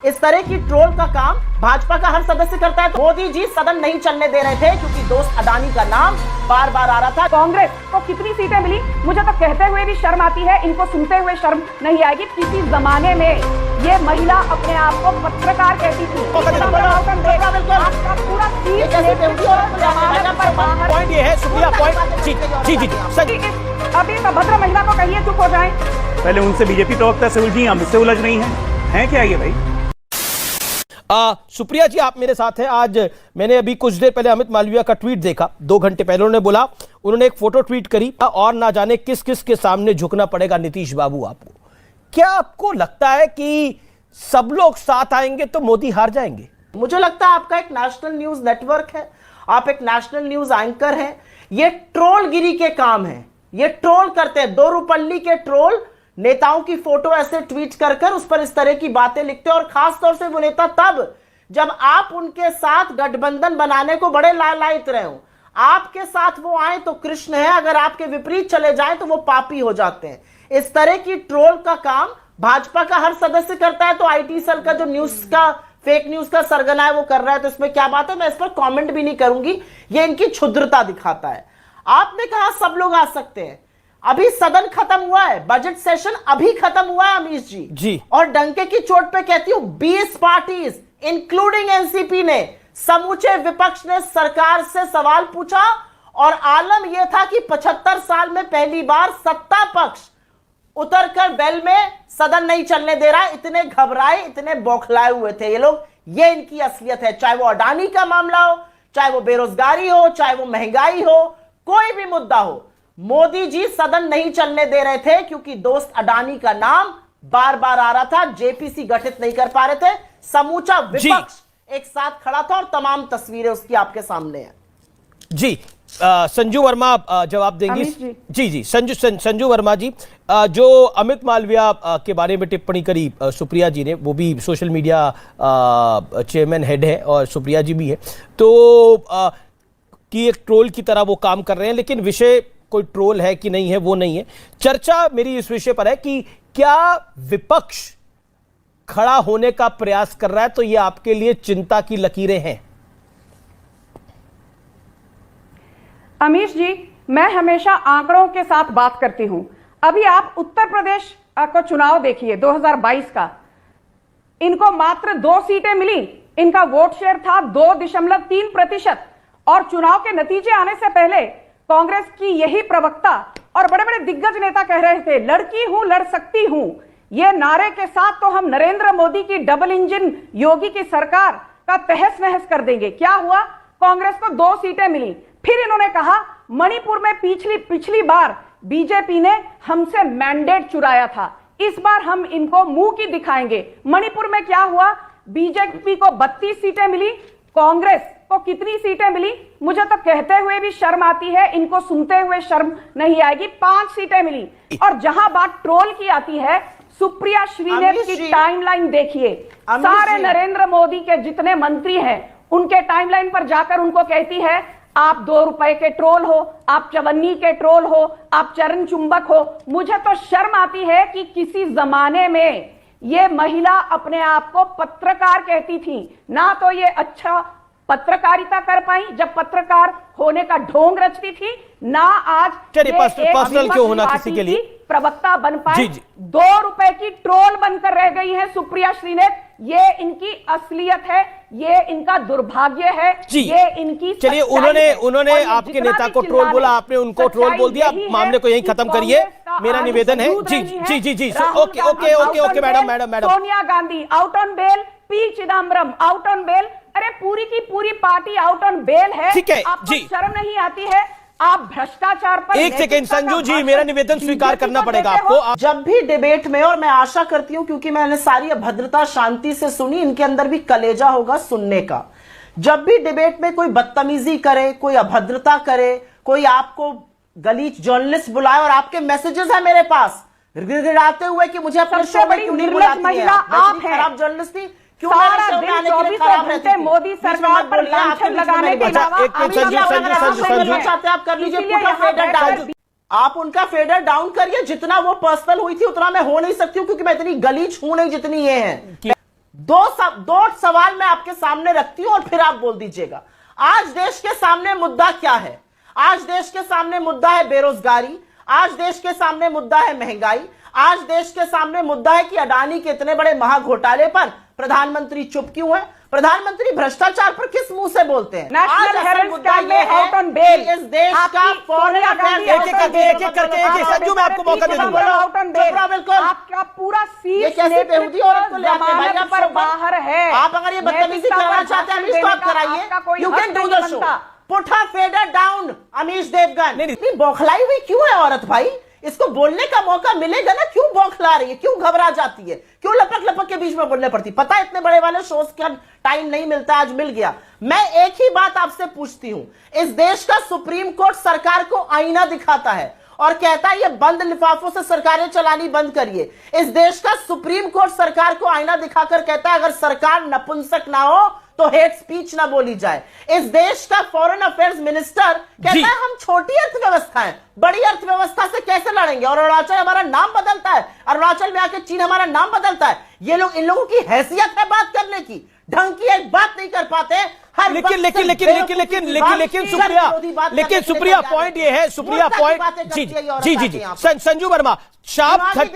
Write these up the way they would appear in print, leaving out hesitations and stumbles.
इस तरह की ट्रोल का काम भाजपा का हर सदस्य करता है। तो मोदी जी सदन नहीं चलने दे रहे थे क्योंकि दोस्त अडानी का नाम बार बार आ रहा था। कांग्रेस को कितनी सीटें मिली मुझे तो कहते हुए भी शर्म आती है, इनको सुनते हुए शर्म नहीं आएगी। किसी जमाने में ये महिला अपने आप को पत्रकार कहती थी। आपका पूरा पॉइंट ये है, शुक्रिया पॉइंट। जी अभी भद्र महिला को कहिए चुप हो जाए। पहले उनसे बीजेपी प्रवक्ता से उलझी, हमसे उलझ रही हैं क्या ये भाई? सुप्रिया जी आप मेरे साथ हैं। आज मैंने अभी कुछ देर पहले अमित मालविया का ट्वीट देखा, 2 घंटे पहले। उन्होंने बोला, उन्होंने एक फोटो ट्वीट करी, और ना जाने किस किस के सामने झुकना पड़ेगा नीतीश बाबू आपको। क्या आपको लगता है कि सब लोग साथ आएंगे तो मोदी हार जाएंगे? मुझे लगता है आपका एक नेशनल न्यूज नेटवर्क है, आप एक नेशनल न्यूज एंकर हैं। ये ट्रोलगिरी के काम है, ये ट्रोल करते हैं। 2 रुपल्ली के ट्रोल नेताओं की फोटो ऐसे ट्वीट कर कर उस पर इस तरह की बातें लिखते हैं। और खास तौर से वो नेता तब जब आप उनके साथ गठबंधन बनाने को बड़े लालायित रहे हो। आपके साथ वो आए तो कृष्ण है, अगर आपके विपरीत चले जाएं तो वो पापी हो जाते हैं। इस तरह की ट्रोल का काम भाजपा का हर सदस्य करता है। तो आईटी सेल का जो न्यूज का फेक न्यूज का सरगना है वो कर रहा है, तो इसमें क्या बात है? मैं इस पर कमेंट भी नहीं करूंगी, ये इनकी क्षुद्रता दिखाता है। आपने कहा सब लोग आ सकते हैं, अभी सदन खत्म हुआ है, बजट सेशन अभी खत्म हुआ है अमीश जी। और डंके की चोट पे कहती हूं 20 पार्टीज इंक्लूडिंग एनसीपी ने, समूचे विपक्ष ने सरकार से सवाल पूछा। और आलम यह था कि 75 साल में पहली बार सत्ता पक्ष उतरकर बेल में सदन नहीं चलने दे रहा। इतने घबराए, इतने बौखलाए हुए थे ये लोग। ये इनकी असलियत है, चाहे वो अडानी का मामला हो, चाहे वो बेरोजगारी हो, चाहे वो महंगाई हो, कोई भी मुद्दा हो। मोदी जी सदन नहीं चलने दे रहे थे क्योंकि दोस्त अडानी का नाम बार बार आ रहा था। जेपीसी गठित नहीं कर पा रहे थे। समूचा विपक्ष एक साथ खड़ा था और तमाम तस्वीरें उसकी आपके सामने हैं। जी संजू वर्मा जवाब देंगी। जी संजू वर्मा जी, जो अमित मालविया के बारे में टिप्पणी करी सुप्रिया जी ने, वो भी सोशल मीडिया चेयरमैन हेड है और सुप्रिया जी भी है, तो कि एक ट्रोल की तरह वो काम कर रहे हैं। लेकिन विषय कोई ट्रोल है कि नहीं है वो नहीं है। चर्चा मेरी इस विषय पर है कि क्या विपक्ष खड़ा होने का प्रयास कर रहा है, तो ये आपके लिए चिंता की लकीरें हैं? अमीश जी, मैं हमेशा आंकड़ों के साथ बात करती हूं। अभी आप उत्तर प्रदेश को चुनाव देखिए 2022 का, इनको मात्र 2 सीटें मिली। इनका वोट शेयर था 2.3%। और चुनाव के नतीजे आने से पहले कांग्रेस की यही प्रवक्ता और बड़े बड़े दिग्गज नेता कह रहे थे, लड़की हूं लड़ सकती हूं। ये नारे के साथ तो हम नरेंद्र मोदी की डबल इंजन योगी की सरकार का तहस नहस कर देंगे। क्या हुआ? कांग्रेस को 2 सीटें मिली। फिर इन्होंने कहा मणिपुर में पिछली बार बीजेपी ने हमसे मैंडेट चुराया था, इस बार हम इनको मुंह की दिखाएंगे। मणिपुर में क्या हुआ? बीजेपी को 32 सीटें मिली, कांग्रेस को कितनी सीटें मिली मुझे तो कहते हुए भी शर्म आती है, इनको सुनते हुए शर्म नहीं आएगी। 5 सीटें मिली। और जहां बात ट्रोल की आती है, सुप्रिया श्रीनेत की टाइमलाइन देखिए। सारे नरेंद्र मोदी के जितने मंत्री हैं उनके टाइमलाइन पर जाकर उनको कहती है आप 2 रुपए के ट्रोल हो, आप चवन्नी के ट्रोल हो, आप चरण चुंबक हो। मुझे तो शर्म आती है कि किसी जमाने में ये महिला अपने आप को पत्रकार कहती थी। ना तो ये अच्छा पत्रकारिता कर पाई जब पत्रकार होने का ढोंग रचती थी, ना आज पर्सनल क्यों होना किसी के लिए प्रवक्ता बन पाए। 2 रुपए की ट्रोल बनकर रह गई है सुप्रिया श्रीनेत। ये इनकी असलियत है, ये इनका दुर्भाग्य है, ये इनकी। चलिए, उन्होंने आपके नेता को ट्रोल बोला, आपने उनको ट्रोल बोल दिया। मामले को यहीं खत्म करिए, मेरा निवेदन है। जी okay madam. Sonia Gandhi out on bail, P Chidambaram out on bail. अरे पूरी की पूरी पार्टी आउट ऑन बेल है। ठीक है आपको जी, शर्म नहीं आती है? आप भ्रष्टाचार पर एक सेकेंड संजू जी, मेरा निवेदन स्वीकार करना पड़ेगा आपको। जब भी डिबेट में, और मैं आशा करती हूं क्योंकि मैंने सारी अभद्रता शांति से सुनी, इनके अंदर भी कलेजा होगा सुनने का। जब भी डिबेट में कोई बदतमीजी करे, कोई अभद्रता करे, कोई आपको गलीच जर्नलिस्ट बुलाए, और आपके मैसेजेस है मेरे पास गिड़गिड़ाते हुए कि मुझे अपने शो में क्यों नहीं बुलाती है आप, खराब जर्नलिस्ट थी, सारा दिन 24 घंटे मोदी सरकार पर लांछन लगाने के अलावा आप कर लीजिए। आप उनका फेडर डाउन करिए। जितना वो पर्सनल हुई थी उतना मैं हो नहीं सकती हूँ क्योंकि मैं इतनी गलीच हूं नहीं जितनी ये है। दो सवाल मैं आपके सामने रखती हूं और फिर आप बोल दीजिएगा। आज देश के सामने मुद्दा क्या है? आज देश के सामने मुद्दा है बेरोजगारी, आज देश के सामने मुद्दा है महंगाई, आज देश के सामने मुद्दा है कि अडानी के इतने बड़े महाघोटाले पर प्रधानमंत्री चुप क्यों है? प्रधानमंत्री भ्रष्टाचार पर किस मुंह से बोलते हैं? नेशनल हेराल्ड स्कैम में आउट ऑन बेल इस देश का फॉरेन अफेयर्स एक एक करके संजू मैं आपको मौका दे दूंगा। आउट ऑन बेल, आपका पूरा ये सीट कैसी बेहूदी औरत को ले आते हैं भाई? आप पर बाहर है। आप अगर ये बदतमीजी करना चाहते हैं अमीश, तो आप कराइए। You can do the show. Put her fader down Amish Devgan. इतनी बौखलाई हुई क्यों है औरत भाई? इसको बोलने का मौका मिलेगा ना, क्यों बौखला रही है, क्यों घबरा जाती है, क्यों लपक लपक के बीच में बोलने पड़ती? पता है इतने बड़े वाले शोज का टाइम नहीं मिलता, आज मिल गया। मैं एक ही बात आपसे पूछती हूं, इस देश का सुप्रीम कोर्ट सरकार को आईना दिखाता है और कहता है ये बंद लिफाफों से सरकारें चलानी बंद करिए। इस देश का सुप्रीम कोर्ट सरकार को आईना दिखाकर कहता है अगर सरकार नपुंसक ना हो तो हेट स्पीच ना बोली जाए। इस देश का फॉरेन अफेयर्स मिनिस्टर कहता है हम छोटी अर्थव्यवस्था है, बड़ी अर्थव्यवस्था से कैसे लड़ेंगे? और अरुणाचल हमारा नाम बदलता है, अरुणाचल में आके चीन हमारा नाम बदलता है। ये लोग, इन लोगों की हैसियत है बात करने की, ढंग की एक बात नहीं कर पाते। हर लेकिन सुप्रिया पॉइंट ये है, सुप्रिया पॉइंट जी संजू वर्मा शार्प 30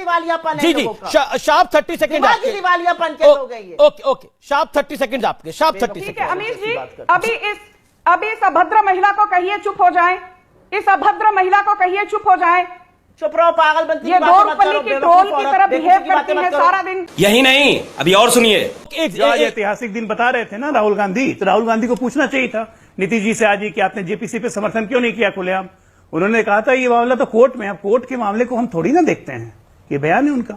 सेकंड दिवालियापन के हो गई है। ओके शार्प 30 सेकंड आपके, शार्प 30 ठीक है सेकंड। अमीश जी, अभी इस अभद्र महिला को कहिए चुप हो जाए, इस अभद्र महिला को कहिए चुप हो जाए। चुप रहो पागल बनती ये दो रुपये की ट्रोल की तरह बिहेव करती है सारा दिन। यही नहीं, अभी और सुनिए। जो आज ऐतिहासिक दिन बता रहे थे ना राहुल गांधी, तो राहुल गांधी को पूछना चाहिए था नीतीश जी से आज ही कि आपने जेपीसी पे समर्थन क्यों नहीं किया खुलेआम। उन्होंने कहा था ये मामला तो कोर्ट में, अब कोर्ट के मामले को हम थोड़ी ना देखते हैं, ये बयान है उनका।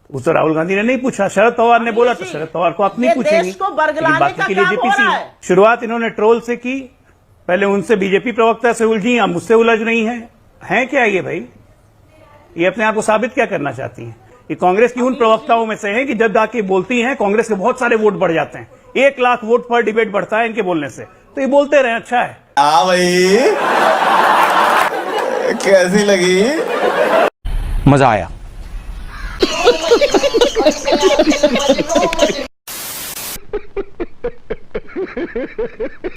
उस तो राहुल गांधी ने नहीं पूछा, शरद पवार ने बोला तो शरद पवार को आप नहीं पूछेंगे। बाकी के लिए जेपीसी शुरुआत इन्होंने ट्रोल से की, पहले उनसे बीजेपी प्रवक्ता से उलझी, अब मुझसे उलझ रही हैं क्या ये भाई? ये अपने आप को साबित क्या करना चाहती हैं? ये कांग्रेस की उन प्रवक्ताओं में से है कि जब आके बोलती हैं कांग्रेस के बहुत सारे वोट बढ़ जाते हैं, 1 लाख वोट पर डिबेट बढ़ता है इनके बोलने से, तो ये बोलते रहे, अच्छा है। भाई कैसी लगी? मजा आया।